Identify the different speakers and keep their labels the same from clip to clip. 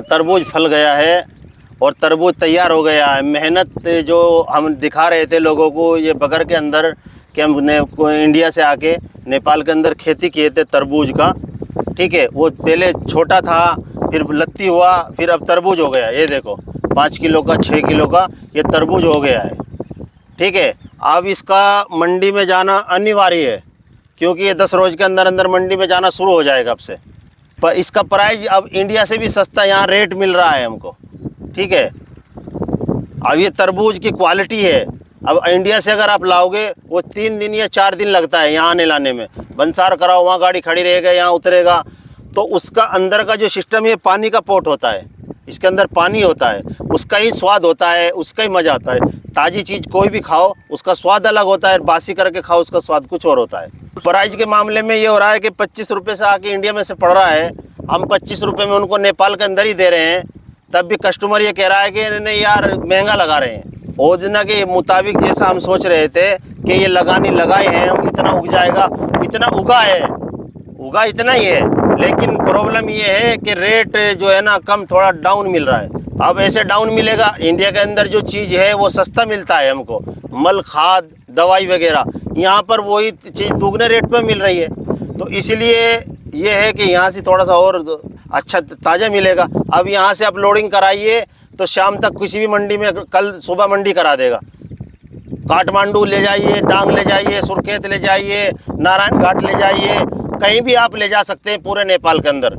Speaker 1: तरबूज फल गया है और तरबूज तैयार हो गया है। मेहनत जो हम दिखा रहे थे लोगों को ये बगर के अंदर कि हमने इंडिया से आके नेपाल के अंदर खेती किए थे तरबूज का, ठीक है। वो पहले छोटा था, फिर लत्ती हुआ, फिर अब तरबूज हो गया। ये देखो 5 किलो का 6 किलो का ये तरबूज हो गया है, ठीक है। अब इसका मंडी में जाना अनिवार्य है क्योंकि ये 10 रोज़ के अंदर अंदर मंडी में जाना शुरू हो जाएगा अब से। पर इसका प्राइस अब इंडिया से भी सस्ता यहाँ रेट मिल रहा है हमको, ठीक है। अब ये तरबूज की क्वालिटी है। अब इंडिया से अगर आप लाओगे वो 3 दिन या 4 दिन लगता है यहाँ आने लाने में। बंसार कराओ, वहाँ गाड़ी खड़ी रहेगा, यहाँ उतरेगा। तो उसका अंदर का जो सिस्टम है पानी का पोर्ट होता है, इसके अंदर पानी होता है, उसका ही स्वाद होता है, उसका ही मज़ा आता है। ताज़ी चीज़ कोई भी खाओ उसका स्वाद अलग होता है, बासी करके खाओ उसका स्वाद कुछ और होता है। प्राइस के मामले में ये हो रहा है कि 25 रुपये से आके इंडिया में से पड़ रहा है, हम 25 रुपये में उनको नेपाल के अंदर ही दे रहे हैं। तब भी कस्टमर ये कह रहा है कि नहीं यार महंगा लगा रहे हैं। योजना के मुताबिक जैसा हम सोच रहे थे कि ये लगाए हैं हम, इतना उग जाएगा, इतना उगा इतना ही है। लेकिन प्रॉब्लम ये है कि रेट जो है ना कम थोड़ा डाउन मिल रहा है। अब ऐसे डाउन मिलेगा, इंडिया के अंदर जो चीज़ है वो सस्ता मिलता है हमको, मल खाद दवाई वगैरह, यहाँ पर वही चीज़ दुगने रेट पे मिल रही है। तो इसलिए ये है कि यहाँ से थोड़ा सा और अच्छा ताज़ा मिलेगा। अब यहाँ से आप लोडिंग कराइए तो शाम तक किसी भी मंडी में, कल सुबह मंडी करा देगा। काठमांडू ले जाइए, डांग ले जाइए, सुरखेत ले जाइए, नारायण घाट ले जाइए, कहीं भी आप ले जा सकते हैं पूरे नेपाल के अंदर।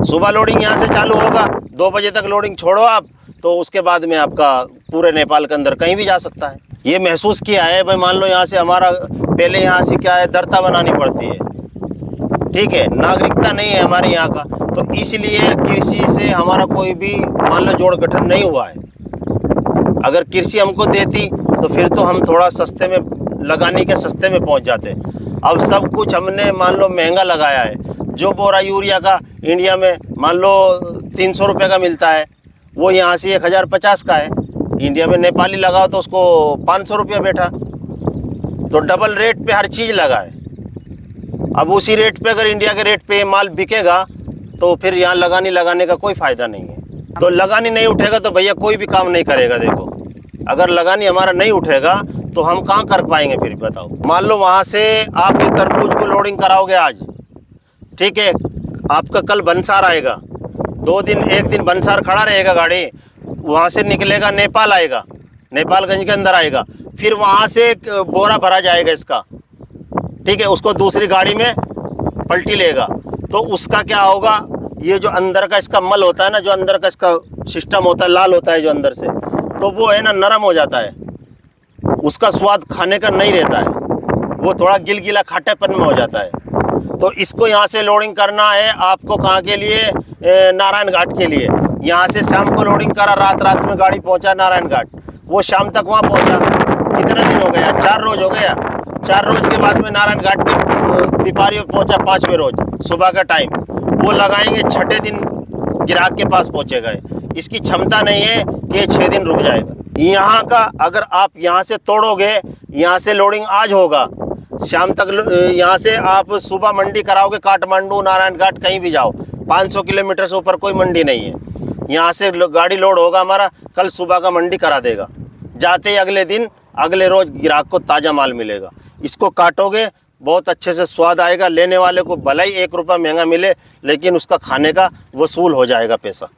Speaker 1: सुबह लोडिंग यहाँ से चालू होगा, 2 बजे तक लोडिंग छोड़ो आप, तो उसके बाद में आपका पूरे नेपाल के अंदर कहीं भी जा सकता है। ये महसूस किया है भाई, मान लो यहाँ से हमारा पहले यहाँ से क्या है दरता बनानी पड़ती है, ठीक है, नागरिकता नहीं है हमारे यहाँ का, तो इसलिए कृषि से हमारा कोई भी मान लो जोड़ गठन नहीं हुआ है। अगर कृषि हमको देती तो फिर तो हम थोड़ा सस्ते में लगाने के सस्ते में पहुँच जाते। अब सब कुछ हमने मान लो महंगा लगाया है। जो बोरा यूरिया का इंडिया में मान लो 300 रुपये का मिलता है, वो यहाँ से 1050 का है। इंडिया में नेपाली लगाओ तो उसको 500 रुपया बैठा, तो डबल रेट पे हर चीज़ लगा है। अब उसी रेट पे अगर इंडिया के रेट पे माल बिकेगा तो फिर यहाँ लगाने का कोई फ़ायदा नहीं है। तो लगानी नहीं उठेगा तो भैया कोई भी काम नहीं करेगा। देखो अगर लगानी हमारा नहीं उठेगा तो हम कहाँ कर पाएंगे फिर बताओ। मान लो वहाँ से आप ये तरबूज को लोडिंग कराओगे आज, ठीक है, आपका कल बंसार आएगा, 2 दिन 1 दिन बंसार खड़ा रहेगा गाड़ी, वहाँ से निकलेगा नेपाल आएगा, नेपालगंज के अंदर आएगा, फिर वहाँ से बोरा भरा जाएगा इसका, ठीक है, उसको दूसरी गाड़ी में पलटी लेगा। तो उसका क्या होगा, ये जो अंदर का इसका मल होता है ना, जो अंदर का इसका सिस्टम होता है, लाल होता है जो अंदर से, तो वो है ना नरम हो जाता है, उसका स्वाद खाने का नहीं रहता है, वो थोड़ा गिलगिला खाटेपन में हो जाता है। तो इसको यहाँ से लोडिंग करना है आपको, कहाँ के लिए, नारायण घाट के लिए। यहाँ से शाम को लोडिंग करा, रात में गाड़ी पहुँचा नारायण घाट, वो शाम तक वहाँ पहुँचा। कितना दिन हो गया, 4 रोज़ हो गया। 4 रोज़ के बाद में नारायण घाट के पिपारी में पहुँचा 5वें रोज़ सुबह का टाइम, वो लगाएंगे 6ठे दिन ग्राहक के पास पहुँचेगा। इसकी क्षमता नहीं है कि 6 दिन रुक जाएगा। यहाँ का अगर आप यहाँ से तोड़ोगे, यहाँ से लोडिंग आज होगा, शाम तक यहाँ से आप सुबह मंडी कराओगे, काठमांडू नारायण घाट कहीं भी जाओ, 500 किलोमीटर से ऊपर कोई मंडी नहीं है। यहाँ से गाड़ी लोड होगा हमारा, कल सुबह का मंडी करा देगा, जाते ही अगले दिन अगले रोज़ ग्राहक को ताज़ा माल मिलेगा। इसको काटोगे बहुत अच्छे से स्वाद आएगा, लेने वाले को भले ही 1 रुपया महंगा मिले लेकिन उसका खाने का वसूल हो जाएगा पैसा।